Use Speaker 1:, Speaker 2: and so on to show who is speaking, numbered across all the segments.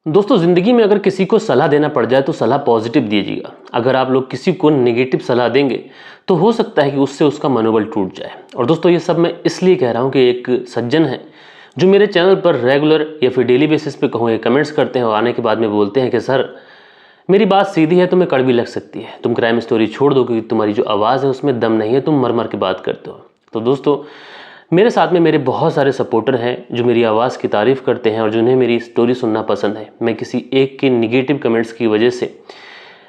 Speaker 1: दोस्तों ज़िंदगी में अगर किसी को सलाह देना पड़ जाए तो सलाह पॉजिटिव दीजिएगा। अगर आप लोग किसी को नेगेटिव सलाह देंगे तो हो सकता है कि उससे उसका मनोबल टूट जाए। और दोस्तों ये सब मैं इसलिए कह रहा हूँ कि एक सज्जन है जो मेरे चैनल पर रेगुलर या फिर डेली बेसिस पे कहूँ ये कमेंट्स करते हैं और आने के बाद में बोलते हैं कि सर मेरी बात सीधी है, तुम्हें कड़वी लग सकती है, तुम क्राइम स्टोरी छोड़ दो क्योंकि तुम्हारी जो आवाज़ है उसमें दम नहीं है, तुम मर मर के बात करते हो। तो दोस्तों मेरे साथ में मेरे बहुत सारे सपोर्टर हैं जो मेरी आवाज़ की तारीफ़ करते हैं और जिन्हें मेरी स्टोरी सुनना पसंद है। मैं किसी एक के निगेटिव कमेंट्स की वजह से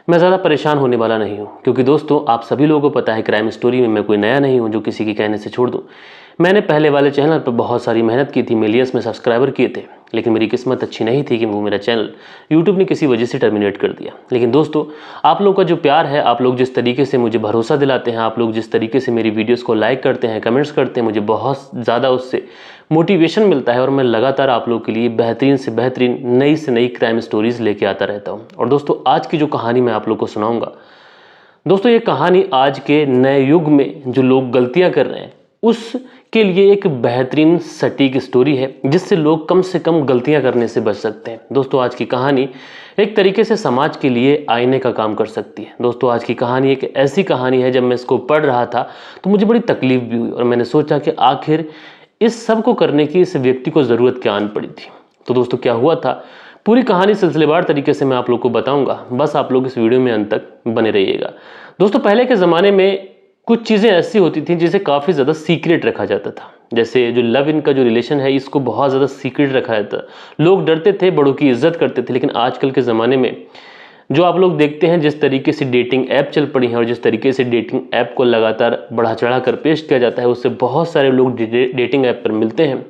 Speaker 1: मैं ज़्यादा परेशान होने वाला नहीं हूँ, क्योंकि दोस्तों आप सभी लोगों को पता है क्राइम स्टोरी में मैं कोई नया नहीं हूँ जो किसी के कहने से छोड़ दूँ। मैंने पहले वाले चैनल पर बहुत सारी मेहनत की थी, मिलियंस में सब्सक्राइबर किए थे, लेकिन मेरी किस्मत अच्छी नहीं थी कि वो मेरा चैनल यूट्यूब ने किसी वजह से टर्मिनेट कर दिया। लेकिन दोस्तों आप लोगों का जो प्यार है, आप लोग जिस तरीके से मुझे भरोसा दिलाते हैं, आप लोग जिस तरीके से मेरी वीडियोस को लाइक करते हैं, कमेंट्स करते हैं, मुझे बहुत ज़्यादा उससे मोटिवेशन मिलता है और मैं लगातार आप लोग के लिए बेहतरीन से बेहतरीन नई से नई क्राइम स्टोरीज़ लेके आता रहता हूँ। और दोस्तों आज की जो कहानी मैं आप लोग को सुनाऊँगा, दोस्तों ये कहानी आज के नए युग में जो लोग गलतियाँ कर रहे हैं उसके लिए एक बेहतरीन सटीक स्टोरी है जिससे लोग कम से कम गलतियां करने से बच सकते हैं। दोस्तों आज की कहानी एक तरीके से समाज के लिए आईने का काम कर सकती है। दोस्तों आज की कहानी एक ऐसी कहानी है, जब मैं इसको पढ़ रहा था तो मुझे बड़ी तकलीफ भी हुई और मैंने सोचा कि आखिर इस सब को करने की इस व्यक्ति को ज़रूरत क्या आन पड़ी थी। तो दोस्तों क्या हुआ था, पूरी कहानी सिलसिलेवार तरीके से मैं आप लोग को बताऊंगा, बस आप लोग इस वीडियो में अंत तक बने रहिएगा। दोस्तों पहले के ज़माने में कुछ चीज़ें ऐसी होती थी जिसे काफ़ी ज़्यादा सीक्रेट रखा जाता था। जैसे जो लव इनका जो रिलेशन है इसको बहुत ज़्यादा सीक्रेट रखा जाता, लोग डरते थे, बड़ों की इज्जत करते थे। लेकिन आजकल के ज़माने में जो आप लोग देखते हैं, जिस तरीके से डेटिंग ऐप चल पड़ी हैं और जिस तरीके से डेटिंग ऐप को लगातार बढ़ा चढ़ा कर पेश किया जाता है, उससे बहुत सारे लोग डेटिंग ऐप पर मिलते हैं।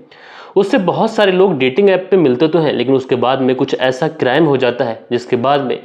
Speaker 1: उससे बहुत सारे लोग डेटिंग ऐप पे मिलते तो हैं, लेकिन उसके बाद में कुछ ऐसा क्राइम हो जाता है जिसके बाद में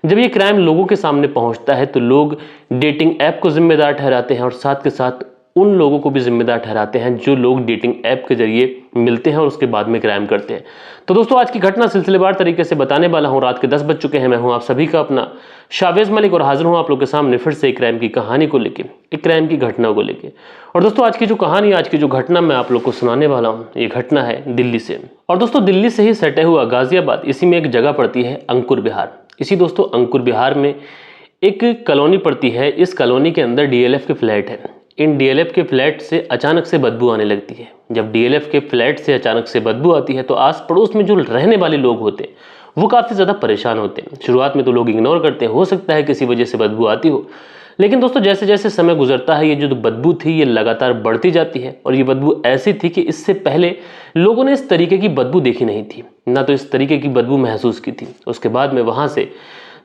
Speaker 1: जब ये क्राइम लोगों के सामने पहुंचता है तो लोग डेटिंग ऐप को जिम्मेदार ठहराते हैं और साथ के साथ उन लोगों को भी जिम्मेदार ठहराते हैं जो लोग डेटिंग ऐप के जरिए मिलते हैं और उसके बाद में क्राइम करते हैं। तो दोस्तों आज की घटना सिलसिलेवार तरीके से बताने वाला हूं। रात के 10 बज चुके हैं। मैं हूं आप सभी का अपना शावेज मलिक और हाजिर हूं आप लोग के सामने फिर से एक क्राइम की कहानी को लेकर, एक क्राइम की घटना को लेकर। और दोस्तों आज की जो कहानी, आज की जो घटना मैं आप लोग को सुनाने वाला हूँ, ये घटना है दिल्ली से। और दोस्तों दिल्ली से ही सटे हुआ गाजियाबाद, इसी में एक जगह पड़ती है अंकुर विहार। इसी दोस्तों अंकुर विहार में एक कॉलोनी पड़ती है। इस कॉलोनी के अंदर डीएलएफ के फ्लैट है। इन डीएलएफ के फ्लैट से अचानक से बदबू आने लगती है। जब डीएलएफ के फ्लैट से अचानक से बदबू आती है तो आस पड़ोस में जो रहने वाले लोग होते हैं वो काफ़ी ज़्यादा परेशान होते हैं। शुरुआत में तो लोग इग्नोर करते हैं, हो सकता है किसी वजह से बदबू आती हो, लेकिन दोस्तों जैसे जैसे समय गुजरता है ये जो बदबू थी ये लगातार बढ़ती जाती है। और ये बदबू ऐसी थी कि इससे पहले लोगों ने इस तरीके की बदबू देखी नहीं थी, ना तो इस तरीके की बदबू महसूस की थी। उसके बाद में वहाँ से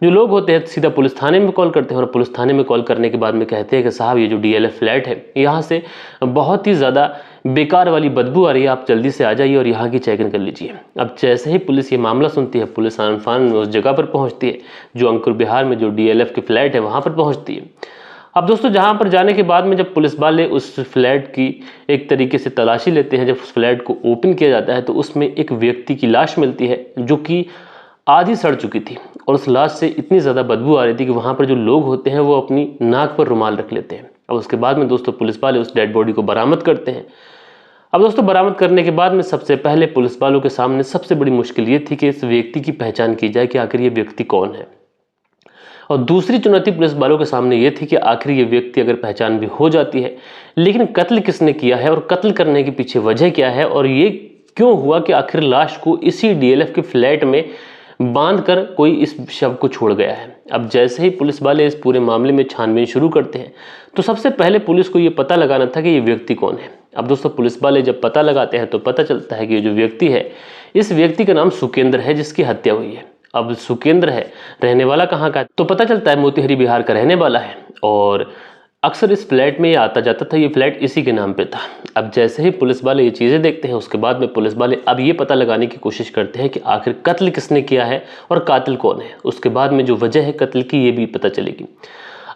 Speaker 1: जो लोग होते हैं सीधा पुलिस थाने में कॉल करते हैं और पुलिस थाने में कॉल करने के बाद में कहते हैं कि साहब ये जो डीएलएफ फ्लैट है यहाँ से बहुत ही ज़्यादा बेकार वाली बदबू आ रही है, आप जल्दी से आ जाइए और यहाँ की चेक इन कर लीजिए। अब जैसे ही पुलिस ये मामला सुनती है, पुलिस आनफान में उस जगह पर पहुँचती है जो अंकुर विहार में जो डीएलएफ के फ्लैट है वहाँ पर पहुँचती है। अब दोस्तों जहाँ पर जाने के बाद में जब पुलिस वाले उस फ्लैट की एक तरीके से तलाशी लेते हैं, जब उस फ्लैट को ओपन किया जाता है तो उसमें एक व्यक्ति की लाश मिलती है जो कि आधी सड़ चुकी थी और उस लाश से इतनी ज़्यादा बदबू आ रही थी कि वहाँ पर जो लोग होते हैं वो अपनी नाक पर रुमाल रख लेते हैं। अब उसके बाद में दोस्तों पुलिस वाले उस डेड बॉडी को बरामद करते हैं। अब दोस्तों बरामद करने के बाद में सबसे पहले पुलिस वालों के सामने सबसे बड़ी मुश्किल ये थी कि इस व्यक्ति की पहचान की जाए कि आखिर ये व्यक्ति कौन है। और दूसरी चुनौती पुलिस वालों के सामने ये थी कि आखिर ये व्यक्ति अगर पहचान भी हो जाती है, लेकिन कत्ल किसने किया है और कत्ल करने के पीछे वजह क्या है और ये क्यों हुआ कि आखिर लाश को इसी डीएलएफ के फ्लैट में बांध कर कोई इस शव को छोड़ गया है। अब जैसे ही पुलिस वाले इस पूरे मामले में छानबीन शुरू करते हैं तो सबसे पहले पुलिस को ये पता लगाना था कि ये व्यक्ति कौन है। अब दोस्तों पुलिस वाले जब पता लगाते हैं तो पता चलता है कि ये जो व्यक्ति है, इस व्यक्ति का नाम सुकेंद्र है जिसकी हत्या हुई है। अब सुकेंद्र है, रहने वाला कहाँ का, तो पता चलता है मोतीहारी बिहार का रहने वाला है और अक्सर इस फ्लैट में ये आता जाता था, ये फ्लैट इसी के नाम पे था। अब जैसे ही पुलिस वाले ये चीज़ें देखते हैं उसके बाद में पुलिस वाले अब ये पता लगाने की कोशिश करते हैं कि आखिर कत्ल किसने किया है और कातिल कौन है। उसके बाद में जो वजह है कत्ल की ये भी पता चलेगी।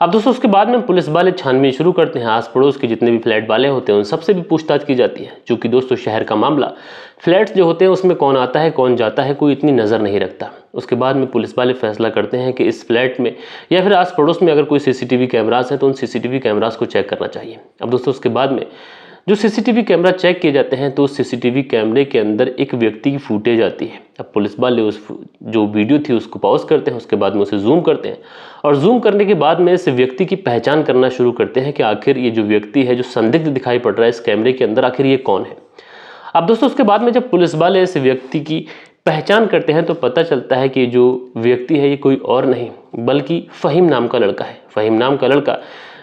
Speaker 1: अब दोस्तों उसके बाद में पुलिस वाले छानबीन शुरू करते हैं। आस पड़ोस के जितने भी फ्लैट वाले होते हैं उन सबसे भी पूछताछ की जाती है, क्योंकि दोस्तों शहर का मामला, फ्लैट्स जो होते हैं उसमें कौन आता है कौन जाता है कोई इतनी नज़र नहीं रखता। उसके बाद में पुलिस वाले फैसला करते हैं कि इस फ्लैट में या फिर आस पड़ोस में अगर कोई सीसीटीवी कैमरास है तो उन सीसीटीवी कैमरास को चेक करना चाहिए। अब दोस्तों उसके बाद में जो सीसीटीवी कैमरा चेक किए जाते हैं तो उस सीसीटीवी कैमरे के अंदर एक व्यक्ति की फुटेज आती है। अब पुलिस वाले उस जो वीडियो थी उसको पॉज करते हैं, उसके बाद में उसे जूम करते हैं और जूम करने के बाद में इस व्यक्ति की पहचान करना शुरू करते हैं कि आखिर ये जो व्यक्ति है, जो संदिग्ध दिखाई पड़ रहा है इस कैमरे के अंदर, आखिर ये कौन है। अब दोस्तों उसके बाद में जब पुलिस वाले इस व्यक्ति की पहचान करते हैं तो पता चलता है कि जो व्यक्ति है ये कोई और नहीं बल्कि फ़हीम नाम का लड़का है। फ़हीम नाम का लड़का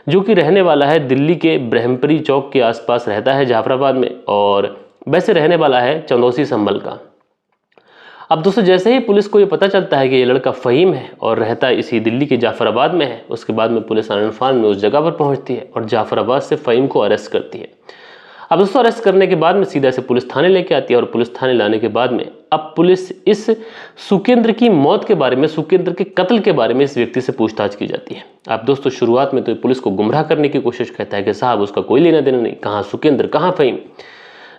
Speaker 1: जो कि रहने वाला है दिल्ली के ब्रह्मपुरी चौक के आसपास रहता है जाफराबाद में, और वैसे रहने वाला है चंदौसी संभल का। अब दोस्तों जैसे ही पुलिस को ये पता चलता है कि ये लड़का फ़हीम है और रहता है इसी दिल्ली के जाफराबाद में है, उसके बाद में पुलिस आनन-फान में उस जगह पर पहुंचती है और जाफराबाद से फ़हीम को अरेस्ट करती है। अब दोस्तों अरेस्ट करने के बाद में सीधा से पुलिस थाने लेके आती है और पुलिस थाने लाने के बाद में अब पुलिस इस सुकेंद्र की मौत के बारे में, सुकेंद्र के कत्ल के बारे में इस व्यक्ति से पूछताछ की जाती है। अब दोस्तों शुरुआत में तो पुलिस को गुमराह करने की कोशिश करता है कि साहब उसका कोई लेना देना नहीं, कहाँ सुकेंद्र कहाँ फ़हीम।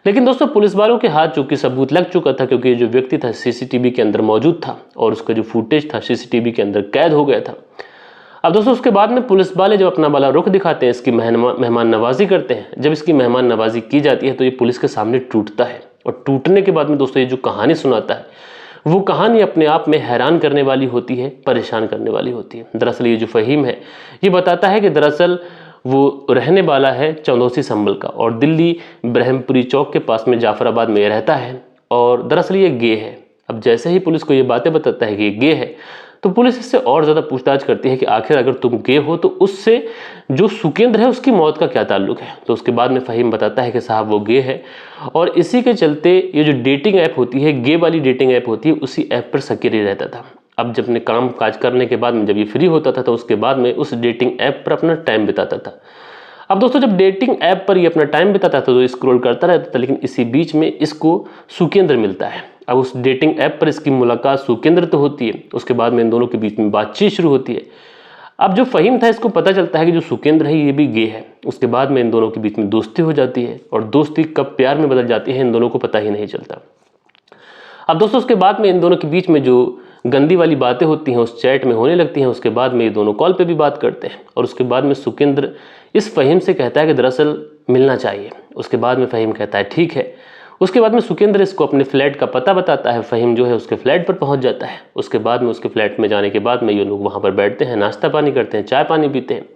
Speaker 1: लेकिन दोस्तों पुलिस वालों के हाथ चूंकि सबूत लग चुका था, क्योंकि जो व्यक्ति था सीसीटीवी के अंदर मौजूद था और उसका जो फुटेज था सीसीटीवी के अंदर कैद हो गया था। अब दोस्तों उसके बाद में पुलिस वाले जब अपना वाला रुख दिखाते हैं, इसकी मेहमान नवाजी करते हैं। जब इसकी मेहमान नवाजी की जाती है तो ये पुलिस के सामने टूटता है और टूटने के बाद में दोस्तों ये जो कहानी सुनाता है वो कहानी अपने आप में हैरान करने वाली होती है, परेशान करने वाली होती है। दरअसल ये जो फ़हीम है ये बताता है कि दरअसल वो रहने वाला है चंदौसी संभल का और दिल्ली ब्रह्मपुरी चौक के पास में जाफराबाद में रहता है और दरअसल ये गे है। अब जैसे ही पुलिस को ये बातें बताता है कि ये गे है तो पुलिस इससे और ज़्यादा पूछताछ करती है कि आखिर अगर तुम गे हो तो उससे जो सुकेंद्र है उसकी मौत का क्या ताल्लुक है। तो उसके बाद में फ़हीम बताता है कि साहब वो गे है और इसी के चलते ये जो डेटिंग ऐप होती है, गे वाली डेटिंग ऐप होती है, उसी ऐप पर सक्रिय रहता था। अब जब अपने काम काज करने के बाद में जब ये फ्री होता था तो उसके बाद में उस डेटिंग ऐप पर अपना टाइम बिताता था। अब दोस्तों जब डेटिंग ऐप पर ये अपना टाइम बिताता था तो स्क्रॉल करता रहता था, लेकिन इसी बीच में इसको सुकेंद्र मिलता है। अब उस डेटिंग ऐप पर इसकी मुलाकात सुकेंद्र तो होती है, उसके बाद में इन दोनों के बीच में बातचीत शुरू होती है। अब जो फ़हीम था इसको पता चलता है कि जो सुकेंद्र है ये भी गे है। उसके बाद में इन दोनों के बीच में दोस्ती हो जाती है और दोस्ती कब प्यार में बदल जाती है इन दोनों को पता ही नहीं चलता। अब दोस्तों उसके बाद में इन दोनों के बीच में जो गंदी वाली बातें होती हैं उस चैट में होने लगती हैं। उसके बाद में ये दोनों कॉल पे भी बात करते हैं और उसके बाद में सुकेंद्र इस फ़हीम से कहता है कि दरअसल मिलना चाहिए। उसके बाद में फ़हीम कहता है ठीक है। उसके बाद में सुकेंद्र इसको अपने फ्लैट का पता बताता है। फ़हीम जो है उसके फ्लैट पर पहुंच जाता है। उसके बाद में उसके फ्लैट में जाने के बाद में ये लोग वहाँ पर बैठते हैं, नाश्ता पानी करते हैं, चाय पानी पीते हैं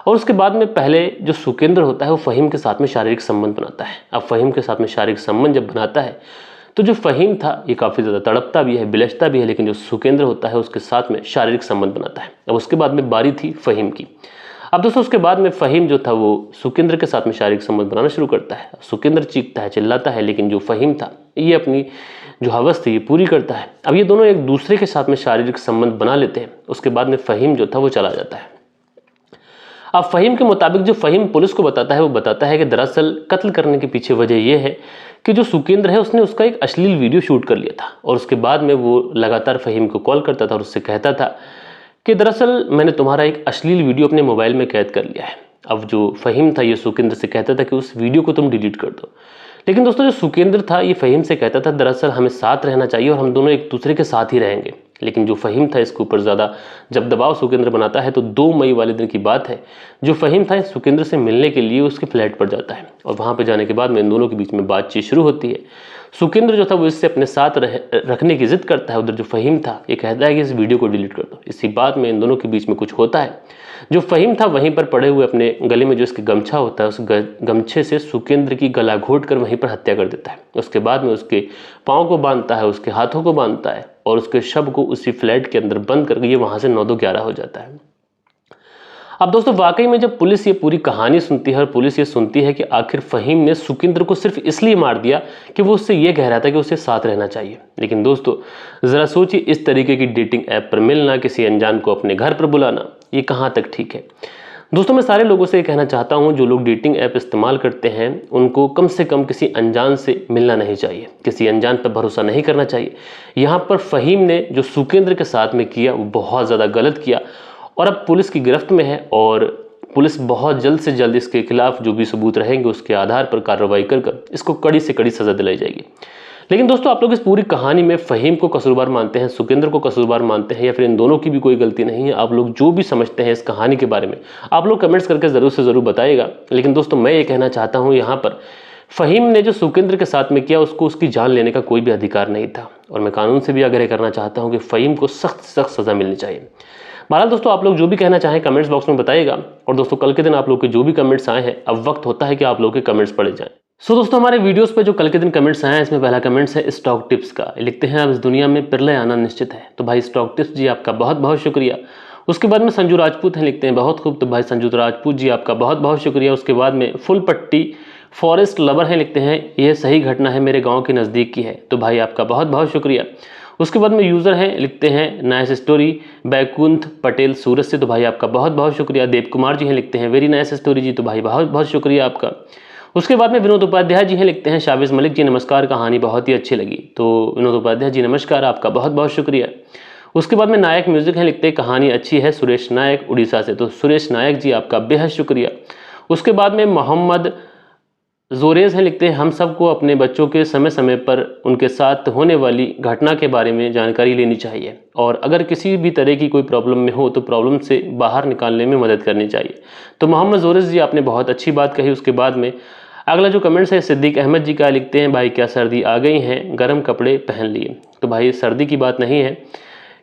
Speaker 1: और उसके बाद में पहले जो सुकेंद्र होता है वो फ़हीम के साथ में शारीरिक संबंध बनाता है। अब फ़हीम के साथ में शारीरिक संबंध जब बनाता है तो जो फ़हीम था ये काफ़ी ज़्यादा तड़पता भी है, बिलचता भी है, लेकिन जो सुकेंद्र होता है उसके साथ में शारीरिक संबंध बनाता है। अब उसके बाद में बारी थी फ़हीम की। अब दोस्तों उसके बाद में फ़हीम जो था वो सुकेंद्र के साथ में शारीरिक संबंध बनाना शुरू करता है। सुकेंद्र चीखता है, चिल्लाता है, लेकिन जो फ़हीम था ये अपनी जो हवस थी ये पूरी करता है। अब ये दोनों एक दूसरे के साथ में शारीरिक संबंध बना लेते हैं। उसके बाद में फ़हीम जो था वो चला जाता है। अब फ़हीम के मुताबिक जो फ़हीम पुलिस को बताता है वो बताता है कि दरअसल कत्ल करने के पीछे वजह यह है कि जो सुकेंद्र है उसने उसका एक अश्लील वीडियो शूट कर लिया था और उसके बाद में वो लगातार फ़हीम को कॉल करता था और उससे कहता था कि दरअसल मैंने तुम्हारा एक अश्लील वीडियो अपने मोबाइल में कैद कर लिया है। अब जो फ़हीम था ये सुकेंद्र से कहता था कि उस वीडियो को तुम डिलीट कर दो, लेकिन दोस्तों जो सुकेंद्र था ये फ़हीम से कहता था दरअसल हमें साथ रहना चाहिए और हम दोनों एक दूसरे के साथ ही रहेंगे। लेकिन जो फ़हीम था इसके ऊपर ज़्यादा जब दबाव सुकेंद्र बनाता है तो 2 मई वाले दिन की बात है, जो फ़हीम था सुकेंद्र से मिलने के लिए उसके फ्लैट पर जाता है और वहाँ पर जाने के बाद में इन दोनों के बीच में बातचीत शुरू होती है। सुकेंद्र जो था वो इससे अपने साथ रखने की जिद करता है। उधर जो फ़हीम था ये कहता है कि इस वीडियो को डिलीट कर दो। इसी बात में इन दोनों के बीच में कुछ होता है। जो फ़हीम था वहीं पर पड़े हुए अपने गले में जो इसके गमछा होता है उस गमछे से सुकेंद्र की गला घोट कर वहीं पर हत्या कर देता है। उसके बाद में उसके पाँव को बांधता है, उसके हाथों को बांधता है और उसके शव को उसी फ्लैट के अंदर बंद करके ये वहाँ से 9-11 हो जाता है। अब दोस्तों वाकई में जब पुलिस ये पूरी कहानी सुनती है और पुलिस ये सुनती है कि आखिर फ़हीम ने सुकेंद्र को सिर्फ इसलिए मार दिया कि वो उससे ये कह रहा था कि उसे साथ रहना चाहिए। लेकिन दोस्तों ज़रा सोचिए, इस तरीके की डेटिंग ऐप पर मिलना, किसी अनजान को अपने घर पर बुलाना, ये कहाँ तक ठीक है। दोस्तों मैं सारे लोगों से ये कहना चाहता हूँ जो लोग डेटिंग ऐप इस्तेमाल करते हैं उनको कम से कम किसी अनजान से मिलना नहीं चाहिए, किसी अनजान पर भरोसा नहीं करना चाहिए। यहाँ पर फ़हीम ने जो सुकेंद्र के साथ में किया वो बहुत ज़्यादा गलत किया और अब पुलिस की गिरफ्त में है और पुलिस बहुत जल्द से जल्द इसके खिलाफ जो भी सबूत रहेंगे उसके आधार पर कार्रवाई कर इसको कड़ी से कड़ी सज़ा दिलाई जाएगी। लेकिन दोस्तों आप लोग इस पूरी कहानी में फ़हीम को कसूरवार मानते हैं, सुकेंद्र को कसूरवार मानते हैं, या फिर इन दोनों की भी कोई गलती नहीं है? आप लोग जो भी समझते हैं इस कहानी के बारे में आप लोग कमेंट्स करके ज़रूर से ज़रूर बताइएगा। लेकिन दोस्तों मैं ये कहना चाहता हूँ यहाँ पर फ़हीम ने जो सुकेंद्र के साथ में किया उसको उसकी जान लेने का कोई भी अधिकार नहीं था और मैं कानून से भी आग्रह करना चाहता हूं कि फ़हीम को सख्त सख्त सज़ा मिलनी चाहिए। बहरहाल दोस्तों, आप लोग जो भी कहना चाहें कमेंट्स बॉक्स में बताइएगा। और दोस्तों, कल के दिन आप लोग के जो भी कमेंट्स आए हैं, अब वक्त होता है कि आप लोग के कमेंट्स पढ़े जाएं। सो दोस्तों, हमारे वीडियोस पे जो कल के दिन कमेंट्स आए हैं, इसमें पहला कमेंट्स है स्टॉक टिप्स का। लिखते हैं अब इस दुनिया में प्रलय आना निश्चित है। तो भाई स्टॉक टिप्स जी, आपका बहुत बहुत शुक्रिया। उसके बाद में संजू राजपूत हैं, लिखते हैं बहुत खूब। तो भाई संजू राजपूत जी, आपका बहुत बहुत शुक्रिया। उसके बाद में फुल पट्टी फॉरेस्ट लवर हैं, लिखते हैं यह सही घटना है, मेरे गाँव के नज़दीक की है। तो भाई आपका बहुत बहुत शुक्रिया। उसके बाद में यूज़र हैं, लिखते हैं नाइस स्टोरी बैकुंठ पटेल सूरत से। तो भाई आपका बहुत बहुत शुक्रिया। देव कुमार जी हैं, लिखते हैं वेरी नाइस स्टोरी जी। तो भाई बहुत बहुत शुक्रिया आपका। उसके बाद में विनोद उपाध्याय जी हैं, लिखते हैं शाबिज मलिक जी नमस्कार, कहानी बहुत ही अच्छी लगी। तो विनोद उपाध्याय जी नमस्कार, आपका बहुत बहुत शुक्रिया। उसके बाद में नायक म्यूजिक हैं, लिखते हैं कहानी अच्छी है, सुरेश नायक उड़ीसा से। तो सुरेश नायक जी, आपका बेहद शुक्रिया। उसके बाद में मोहम्मद जोरेज हैं, लिखते हैं हम सबको अपने बच्चों के समय समय पर उनके साथ होने वाली घटना के बारे में जानकारी लेनी चाहिए और अगर किसी भी तरह की कोई प्रॉब्लम में हो तो प्रॉब्लम से बाहर निकालने में मदद करनी चाहिए। तो मोहम्मद जोरेज जी, आपने बहुत अच्छी बात कही। उसके बाद में अगला जो कमेंट्स है सिद्दीक अहमद जी का, लिखते हैं भाई क्या सर्दी आ गई हैं, गर्म कपड़े पहन लिए। तो भाई सर्दी की बात नहीं है,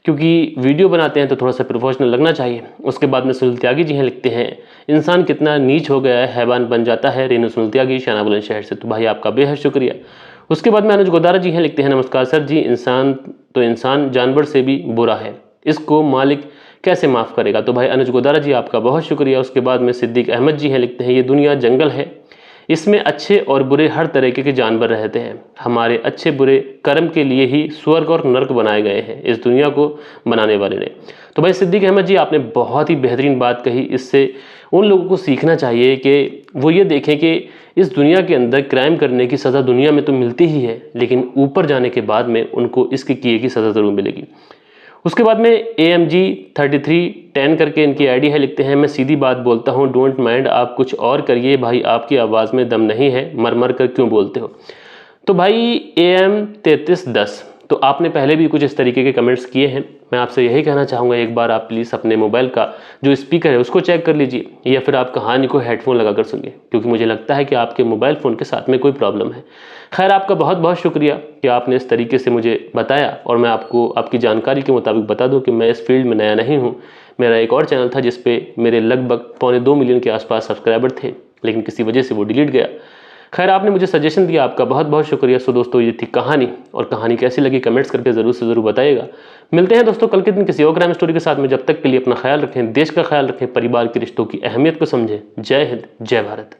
Speaker 1: क्योंकि वीडियो बनाते हैं तो थोड़ा सा प्रोफेशनल लगना चाहिए। उसके बाद में सुनील त्यागी जी हैं, लिखते हैं इंसान कितना नीच हो गया है, हैवान बन जाता है। रेनू सुनील त्यागी शाना बुलंदशहर से। तो भाई आपका बेहद शुक्रिया। उसके बाद में अनुज गोदारा जी हैं, लिखते हैं नमस्कार सर जी, इंसान तो इंसान जानवर से भी बुरा है, इसको मालिक कैसे माफ़ करेगा। तो भाई अनुज गोदारा जी, आपका बहुत शुक्रिया। उसके बाद में सिद्दीक अहमद जी हैं, लिखते हैं ये दुनिया जंगल है, इसमें अच्छे और बुरे हर तरीके के जानवर रहते हैं, हमारे अच्छे बुरे कर्म के लिए ही स्वर्ग और नर्क बनाए गए हैं इस दुनिया को बनाने वाले ने। तो भाई सिद्दीक अहमद जी, आपने बहुत ही बेहतरीन बात कही। इससे उन लोगों को सीखना चाहिए कि वो ये देखें कि इस दुनिया के अंदर क्राइम करने की सज़ा दुनिया में तो मिलती ही है, लेकिन ऊपर जाने के बाद में उनको इसके किए की सज़ा ज़रूर मिलेगी। उसके बाद में AMG 3310 करके इनकी आईडी है, लिखते हैं मैं सीधी बात बोलता हूँ, डोंट माइंड, आप कुछ और करिए भाई, आपकी आवाज़ में दम नहीं है, मर मर कर क्यों बोलते हो। तो भाई AM 3310, तो आपने पहले भी कुछ इस तरीके के कमेंट्स किए हैं। मैं आपसे यही कहना चाहूँगा, एक बार आप प्लीज़ अपने मोबाइल का जो स्पीकर है उसको चेक कर लीजिए या फिर आप कहानी को हेडफोन लगाकर सुनिए, क्योंकि मुझे लगता है कि आपके मोबाइल फ़ोन के साथ में कोई प्रॉब्लम है। खैर, आपका बहुत बहुत शुक्रिया कि आपने इस तरीके से मुझे बताया और मैं आपको आपकी जानकारी के मुताबिक बता दूं कि मैं इस फील्ड में नया नहीं हूं। मेरा एक और चैनल था जिस पे मेरे लगभग 2.25 मिलियन के आसपास सब्सक्राइबर थे, लेकिन किसी वजह से वो डिलीट गया। खैर, आपने मुझे सजेशन दिया, आपका बहुत बहुत शुक्रिया। सो दोस्तों, ये थी कहानी, और कहानी कैसी लगी कमेंट्स करके ज़रूर से ज़रूर बताइएगा। मिलते हैं दोस्तों कल के दिन किसी और क्राइम स्टोरी के साथ में। जब तक के लिए अपना ख्याल रखें, देश का ख्याल रखें, परिवार के रिश्तों की अहमियत को समझें। जय हिंद, जय भारत।